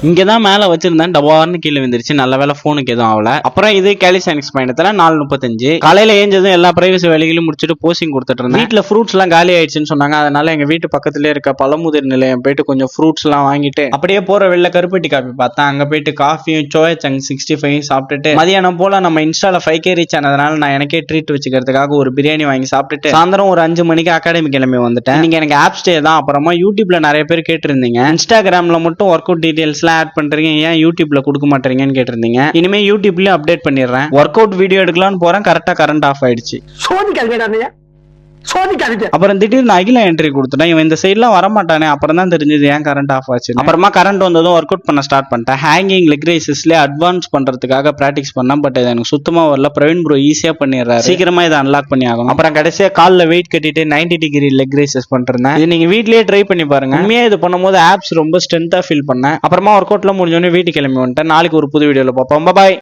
இங்கதான் மேல வச்சிருந்தேன், டபார்னு கீழே விழுந்துருச்சு. நல்ல வேலை போனுக்கு எதுவும் ஆகல. அப்புறம் இது கேலிசானிக்ஸ் பயணத்துல 4:35 காலையில ஏஞ்சதும் எல்லா பிரைவசி வேலைகளையும் முடிச்சுட்டு போஸ்டிங் கொடுத்துட்டு இருந்தேன். வீட்டுல ஃப்ரூட்ஸ் எல்லாம் காலி ஆயிடுச்சுன்னு சொன்னாங்க. அதனால எங்க வீட்டு பக்கத்துல இருக்க பழமுதிர் நிலையம் போயிட்டு கொஞ்சம் ஃப்ரூட்ஸ் எல்லாம் வாங்கிட்டு அப்படியே போற வெளில கருப்பட்டி காஃபி பார்த்தேன். அங்க போயிட்டு காஃபியும் சோயா சங்க் 65 சாப்பிட்டுட்டு மதியானம் போல நம்ம இன்ஸ்டால 5K ரீச் ஆனதுனால நான் எனக்கே ட்ரீட் வச்சுக்கிறதுக்காக ஒரு பிரியாணி வாங்கி சாப்பிட்டுட்டு சாயந்தரம் ஒரு 5 மணிக்கு அகாடமி கிளம்பி வந்துட்டேன். நீங்க எனக்கு ஆப் ஸ்டே தான். அப்புறமா யூடியூப்ல நிறைய பேர் கேட்டிருந்தீங்க, இன்ஸ்டாகிராம்ல மட்டும் ஒர்க் அவுட் டீடைல்ஸ் ஆட் பண்றீங்க, ஏன் யூடியூப்ல கொடுக்க மாட்டீங்கன்னு கேட்டிருந்தீங்க. இனிமே யூடியூப்லயும் அப்டேட் பண்ணிடுறேன். ஒர்க் அவுட் வீடியோ எடுக்கலாம்னு போறேன், கரெக்டா கரண்ட் ஆஃப் ஆயிடுச்சு. அப்புறம் திடீர்னு அகில என்ட்ரி கொடுத்துட்டேன். இவன் இந்த சைட்லாம் வரமாட்டானே. அப்புறம் தான் தெரிஞ்சது ஏன் கரண்ட் ஆஃப் ஆச்சு. அப்புறமா கரண்ட் வந்ததும் ஒர்க் அவுட் பண்ண ஸ்டார்ட் பண்ணிட்டேன். ஹேங்கிங் லெக் ரைசஸ்ல அட்வான்ஸ் பண்றதுக்காக பிராக்டிஸ் பண்ணேன். பட் இது எனக்கு சுத்தமா வரல. பிரவீன் ப்ரோ ஈஸியா பண்ணிடுறாரு. சீக்கிரமா இதை அன்லாக் பண்ணி ஆகணும். அப்புறம் கடைசியா கால்ல வெயிட் கட்டிட்டு 90 டிகிரி லெக் ரைசஸ் பண்றேன். இது நீங்க வீட்லயே ட்ரை பண்ணி பாருங்க. உண்மையா இது பண்ணும்போது ஆப்ஸ் ரொம்ப ஸ்ட்ரென்த்தா ஃபீல் பண்ணேன். அப்புறமா ஒர்க் அவுட்ல முடிஞ்சோடனே வீட்டுக்கு கிளம்பி வந்துட்டேன். நாளைக்கு ஒரு புது வீடியோல பார்ப்போம். பாய்.